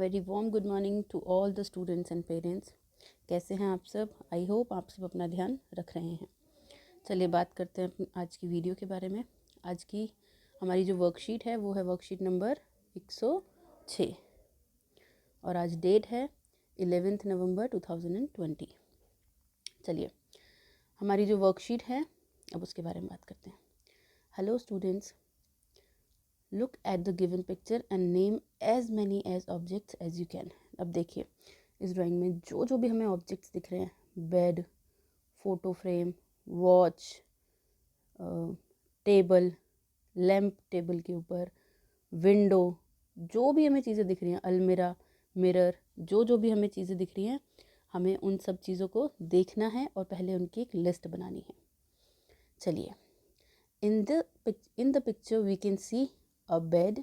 Very warm good morning to all the students and parents. कैसे हैं आप सब? आई होप आप सब अपना ध्यान रख रहे हैं। चलिए बात करते हैं आज की वीडियो के बारे में। आज की हमारी जो वर्कशीट है वो है वर्कशीट नंबर 106 और आज डेट है 11 नवंबर 2020। चलिए हमारी जो वर्कशीट है अब उसके बारे में बात करते हैं। Hello students, look at the given picture and name as many as objects as you can. अब देखिए इस ड्राइंग में जो भी हमें ऑब्जेक्ट्स दिख रहे हैं, bed, photo frame, watch, table, lamp table के ऊपर, विंडो, जो भी हमें चीज़ें दिख रही हैं, अलमीरा, मिरर, जो भी हमें चीज़ें दिख रही हैं, हमें उन सब चीज़ों को देखना है और पहले उनकी एक लिस्ट बनानी है। चलिए in the picture we can see a bed,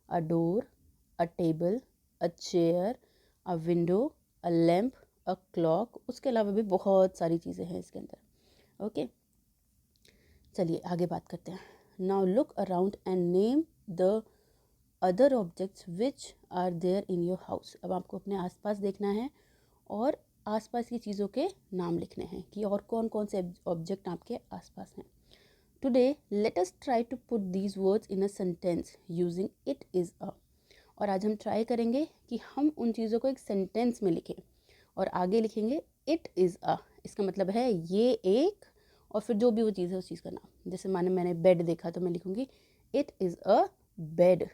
a door, a table, a chair, a window, a lamp, a clock। उसके अलावा भी बहुत सारी चीज़ें हैं इसके अंदर। ओके, चलिए आगे बात करते हैं। Now look around and name the other objects which are there in your house। अब आपको अपने आसपास देखना है और आसपास की चीज़ों के नाम लिखने हैं कि और कौन कौन से ऑब्जेक्ट आपके आसपास हैं। Today let us try to put these words in a sentence using it is a। और आज हम ट्राई करेंगे कि हम उन चीज़ों को एक सेंटेंस में लिखें और आगे लिखेंगे इट इज़ अ। इसका मतलब है ये एक, और फिर जो भी वो चीज़ है उस चीज़ का नाम। जैसे माने मैंने बेड देखा तो मैं लिखूँगी it is a bed.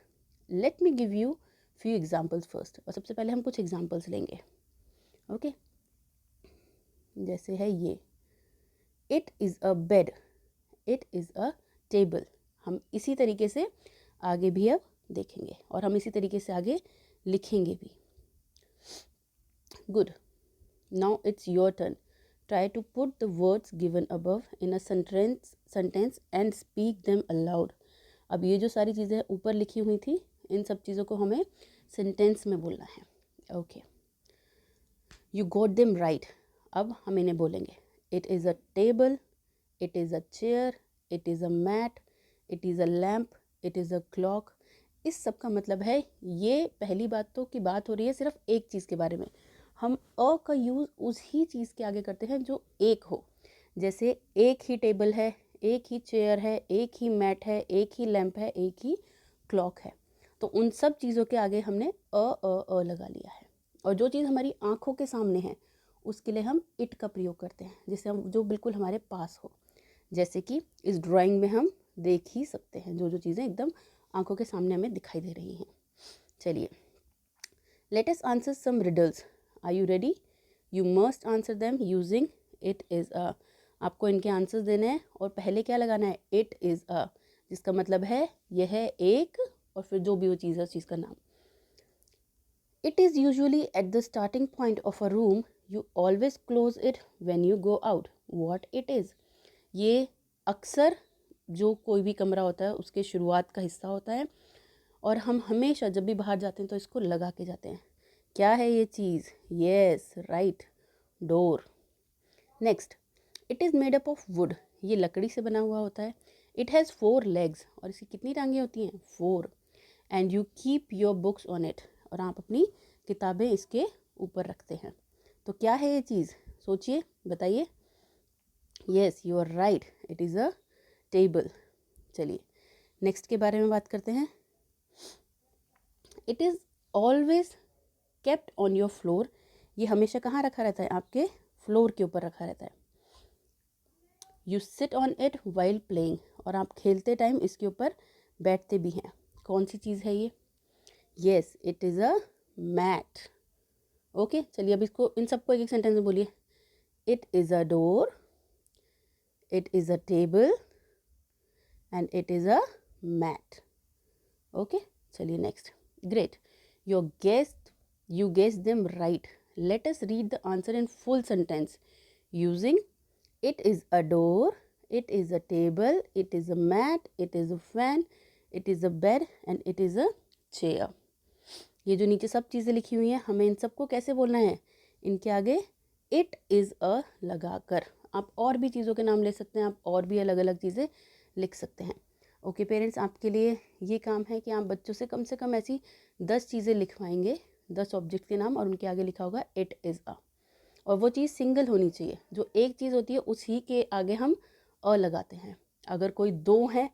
Let me give you few examples first. और सबसे पहले हम कुछ एग्जाम्पल्स लेंगे। ओके, जैसे है ये it is a bed, it is a table. हम इसी तरीके से आगे भी अब देखेंगे और हम इसी तरीके से आगे लिखेंगे भी। Good, now it's your turn. Try to put the words given above in a sentence and speak them aloud. अब ये जो सारी चीज़ें ऊपर लिखी हुई थी, इन सब चीज़ों को हमें सेंटेंस में बोलना है। Okay, you got them right. अब हम इन्हें बोलेंगे it is a table, it is a chair, it is a mat, it is a lamp, it is a clock। इस सब का मतलब है, ये पहली बात तो की बात हो रही है सिर्फ एक चीज़ के बारे में। हम अ का यूज़ उसी चीज़ के आगे करते हैं जो एक हो। जैसे एक ही टेबल है, एक ही चेयर है, एक ही मैट है, एक ही लैंप है, एक ही क्लॉक है। तो उन सब चीज़ों के आगे हमने अ लगा लिया है। और जो चीज़ हमारी आँखों के सामने है उसके लिए हम इट का प्रयोग करते हैं, जिससे हम जो बिल्कुल हमारे पास हो। जैसे कि इस ड्राइंग में हम देख ही सकते हैं जो चीज़ें एकदम आंखों के सामने हमें दिखाई दे रही हैं। चलिए let us answer some riddles. Are you ready? You must answer them using it is a. आपको इनके आंसर्स देने हैं और पहले क्या लगाना है? इट इज़ अ, जिसका मतलब है यह है एक, और फिर जो भी वो चीज़ है उस चीज़ का नाम। It is usually at the starting point of a room, you always close it when you go out. What it is? ये अक्सर जो कोई भी कमरा होता है उसके शुरुआत का हिस्सा होता है और हम हमेशा जब भी बाहर जाते हैं तो इसको लगा के जाते हैं। क्या है ये चीज़? Yes right, door. Next, it is made up of wood. ये लकड़ी से बना हुआ होता है। It has 4 legs. और इसकी कितनी टांगें होती हैं? 4। And you keep your books on it. और आप अपनी किताबें इसके ऊपर रखते हैं। तो क्या है ये चीज़? सोचिए, बताइए। Yes you are right, it is a table. चलिए नेक्स्ट के बारे में बात करते हैं। It is always kept on your floor. ये हमेशा कहाँ रखा रहता है? आपके फ्लोर के ऊपर रखा रहता है। You sit on it while playing. और आप खेलते टाइम इसके ऊपर बैठते भी हैं। कौन सी चीज़ है ये? Yes it is a mat. Okay, चलिए अब इसको इन सबको एक एक सेंटेंस में बोलिए। It is a door, it is a table and it is a mat। okay, चलिए next। great, you guessed them right। let us read the answer in full sentence using it is a door, it is a table, it is a mat, it is a fan, it is a bed and it is a chair। ये जो नीचे सब चीज़ें लिखी हुई हैं हमें इन सबको कैसे बोलना है? इनके आगे इट इज़ अ लगाकर। आप और भी चीज़ों के नाम ले सकते हैं, आप और भी अलग अलग चीज़ें लिख सकते हैं। ओके पेरेंट्स, आपके लिए ये काम है कि आप बच्चों से कम ऐसी 10 चीज़ें लिखवाएंगे, 10 ऑब्जेक्ट के नाम, और उनके आगे लिखा होगा इट इज़ अ, और वो चीज़ सिंगल होनी चाहिए। जो एक चीज़ होती है उसी के आगे हम अ लगाते हैं। अगर कोई 2 है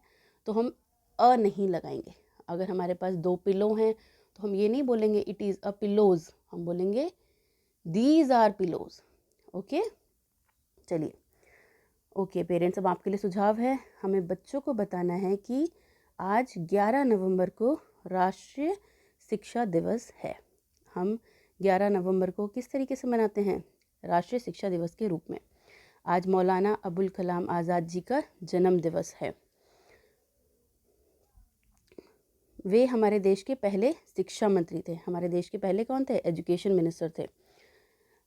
तो हम अ नहीं लगाएंगे। अगर हमारे पास 2 पिलो हैं तो हम ये नहीं बोलेंगे इट इज़ अ पिलोज़, हम बोलेंगे दीज आर पिलोज़। ओके, चलिए। ओके पेरेंट्स, अब आपके लिए सुझाव है, हमें बच्चों को बताना है कि आज 11 नवंबर को राष्ट्रीय शिक्षा दिवस है। हम 11 नवंबर को किस तरीके से मनाते हैं? राष्ट्रीय शिक्षा दिवस के रूप में। आज मौलाना अबुल कलाम आज़ाद जी का जन्म दिवस है। वे हमारे देश के पहले शिक्षा मंत्री थे। हमारे देश के पहले कौन थे? एजुकेशन मिनिस्टर थे।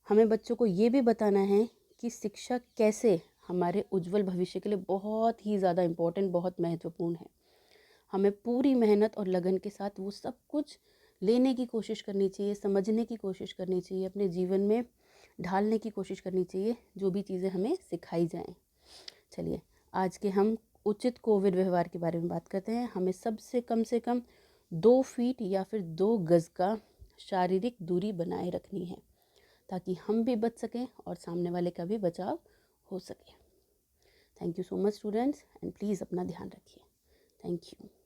हमें बच्चों को ये भी बताना है कि शिक्षा कैसे हमारे उज्जवल भविष्य के लिए बहुत ही ज़्यादा इम्पोर्टेंट, बहुत महत्वपूर्ण है। हमें पूरी मेहनत और लगन के साथ वो सब कुछ लेने की कोशिश करनी चाहिए, समझने की कोशिश करनी चाहिए, अपने जीवन में ढालने की कोशिश करनी चाहिए, जो भी चीज़ें हमें सिखाई जाएं। चलिए, आज के हम उचित कोविड व्यवहार के बारे में बात करते हैं। हमें सबसे कम से कम 2 फीट या फिर 2 गज़ का शारीरिक दूरी बनाए रखनी है, ताकि हम भी बच सकें और सामने वाले का भी बचाव हो सके। Thank you so much students, and please अपना ध्यान रखिए। Thank you.